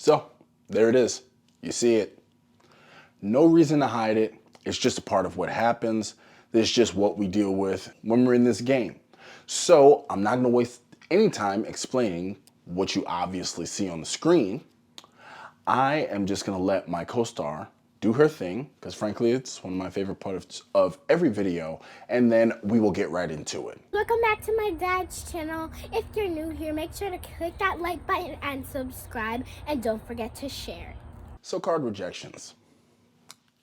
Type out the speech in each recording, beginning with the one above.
So there it is. You see it. No reason to hide it. It's just a part of what happens. This is just what we deal with when we're in this game. So I'm not going to waste any time explaining what you obviously see on the screen. I am just going to let my co-star do her thing, because frankly, it's one of my favorite parts of every video, and then we will get right into it. Welcome back to my dad's channel. If you're new here, make sure to click that like button and subscribe, and don't forget to share. So card rejections.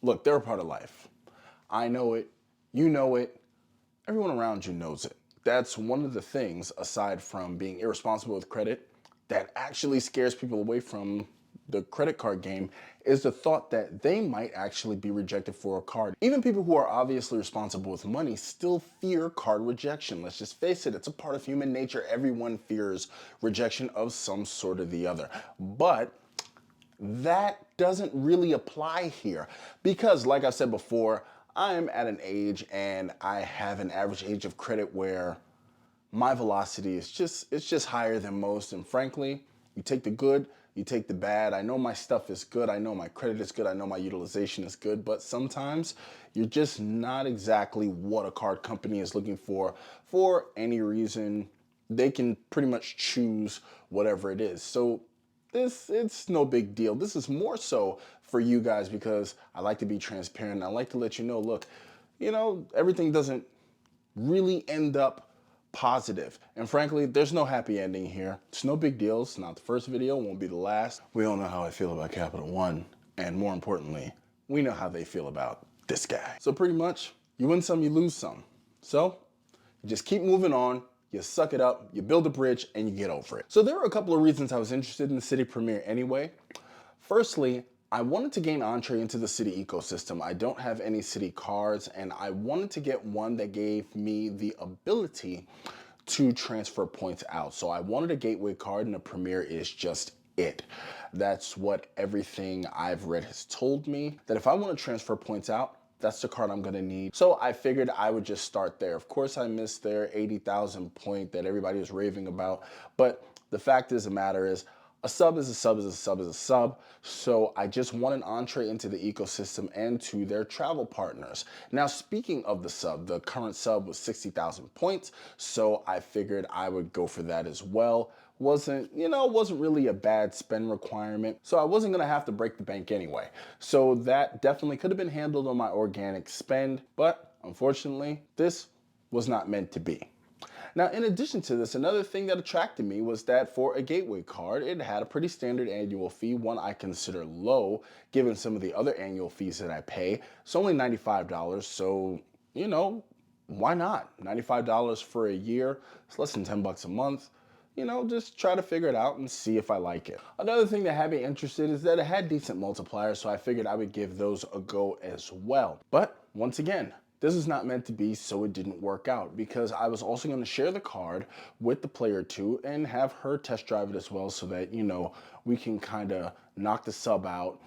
Look, they're a part of life. I know it, you know it, everyone around you knows it. That's one of the things, aside from being irresponsible with credit, that actually scares people away from the credit card game, is the thought that they might actually be rejected for a card. Even people who are obviously responsible with money still fear card rejection. Let's just face it, it's a part of human nature. Everyone fears rejection of some sort or the other. But that doesn't really apply here because, like I said before, I'm at an age and I have an average age of credit where my velocity is just higher than most. And frankly, you take the good, you take the bad. I know my stuff is good. I know my credit is good. I know my utilization is good. But sometimes you're just not exactly what a card company is looking for any reason. They can pretty much choose whatever it is. So it's no big deal. This is more so for you guys because I like to be transparent. I like to let you know, look, everything doesn't really end up positive. And frankly, there's no happy ending here. It's no big deal. It's not the first video, won't be the last. We all know how I feel about Capital One. And more importantly, we know how they feel about this guy. So pretty much, you win some, you lose some. So you just keep moving on. You suck it up, you build a bridge, and you get over it. So there are a couple of reasons I was interested in the City Premiere anyway. Firstly, I wanted to gain entree into the City ecosystem. I don't have any City cards, and I wanted to get one that gave me the ability to transfer points out. So I wanted a gateway card, and a Premiere is just it. That's what everything I've read has told me, that if I want to transfer points out, that's the card I'm gonna need. So I figured I would just start there. Of course, I missed their 80,000 point that everybody was raving about, but the fact is the matter is, a sub is a sub is a sub is a sub. So I just want an entree into the ecosystem and to their travel partners. Now, speaking of the sub, the current sub was 60,000 points. So I figured I would go for that as well. Wasn't really a bad spend requirement. So I wasn't gonna have to break the bank anyway. So that definitely could have been handled on my organic spend, but unfortunately, this was not meant to be. Now, in addition to this, another thing that attracted me was that for a gateway card, it had a pretty standard annual fee, one I consider low, given some of the other annual fees that I pay. It's only $95, so, why not? $95 for a year, it's less than 10 bucks a month. Just try to figure it out and see if I like it. Another thing that had me interested is that it had decent multipliers, so I figured I would give those a go as well. But once again, this is not meant to be, so it didn't work out because I was also going to share the card with the player 2 and have her test drive it as well so that, we can kind of knock the sub out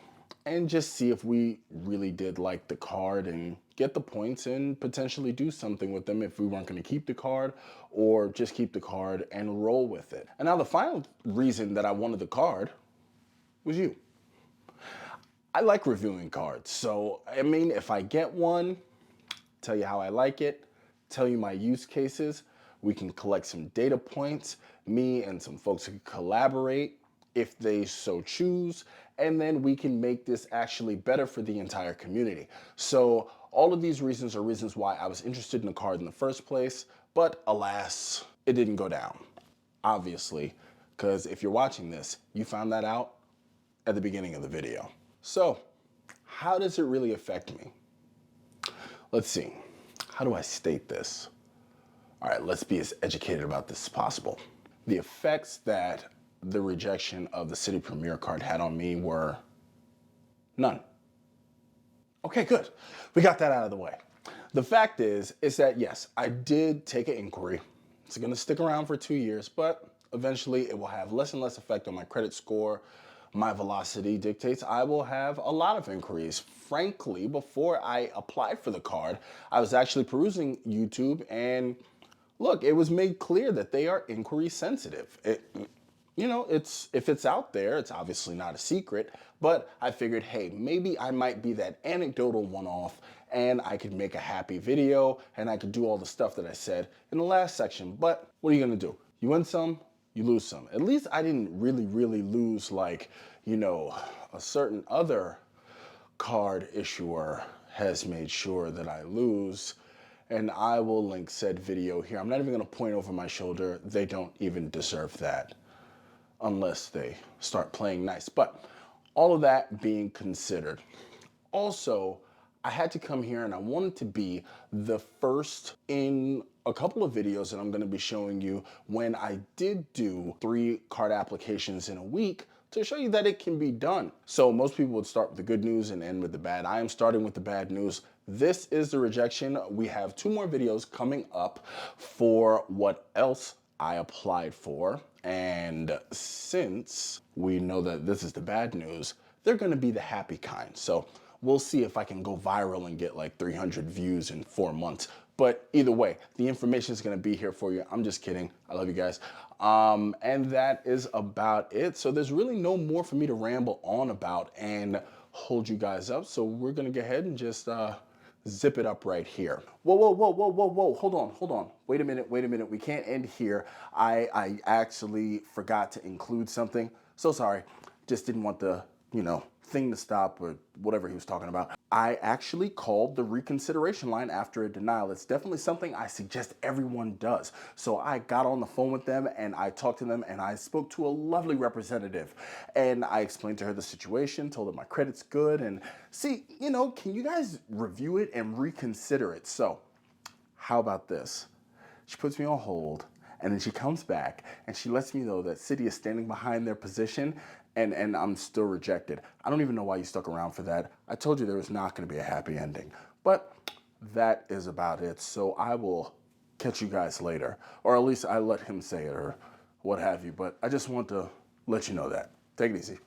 and just see if we really did like the card and get the points and potentially do something with them if we weren't going to keep the card or just keep the card and roll with it. And now the final reason that I wanted the card was you. I like reviewing cards. So, if I get one, tell you how I like it, tell you my use cases, we can collect some data points, me and some folks can collaborate if they so choose, and then we can make this actually better for the entire community. So all of these reasons are reasons why I was interested in the card in the first place, but alas, it didn't go down. Obviously, because if you're watching this, you found that out at the beginning of the video. So how does it really affect me? Let's see, how do I state this? All right, let's be as educated about this as possible. The effects that the rejection of the City Premiere card had on me were none. Okay, good. We got that out of the way. The fact is that yes, I did take an inquiry. It's gonna stick around for 2 years, but eventually it will have less and less effect on my credit score. My velocity dictates I will have a lot of inquiries. Frankly, before I applied for the card, I was actually perusing YouTube and look, it was made clear that they are inquiry sensitive. you know, if it's out there, it's obviously not a secret, but I figured, hey, maybe I might be that anecdotal one-off and I could make a happy video and I could do all the stuff that I said in the last section. But what are you gonna do? You win some, you lose some. At least I didn't really lose like, you know, a certain other card issuer has made sure that I lose. And I will link said video here. I'm not even gonna point over my shoulder. They don't even deserve that unless they start playing nice. But all of that being considered, also, I had to come here and I wanted to be the first in a couple of videos that I'm gonna be showing you when I did do 3 card applications in a week to show you that it can be done. So most people would start with the good news and end with the bad. I am starting with the bad news. This is the rejection. We have 2 more videos coming up for what else I applied for. And since we know that this is the bad news, they're gonna be the happy kind. So we'll see if I can go viral and get like 300 views in 4 months. But either way, the information is gonna be here for you. I'm just kidding. I love you guys. And that is about it. So there's really no more for me to ramble on about and hold you guys up. So we're gonna go ahead and just zip it up right here. Whoa. Hold on. Wait a minute. We can't end here. I actually forgot to include something. So sorry. Just didn't want the, you know, thing to stop or whatever he was talking about. I actually called the reconsideration line after a denial. It's definitely something I suggest everyone does. So I got on the phone with them and I talked to them and I spoke to a lovely representative and I explained to her the situation, told her my credit's good and see, you know, can you guys review it and reconsider it? So how about this? She puts me on hold and then she comes back and she lets me know that Citi is standing behind their position and I'm still rejected. I don't even know why you stuck around for that. I told you there was not gonna be a happy ending. But that is about it. So I will catch you guys later. Or at least I let him say it or what have you. But I just want to let you know that. Take it easy.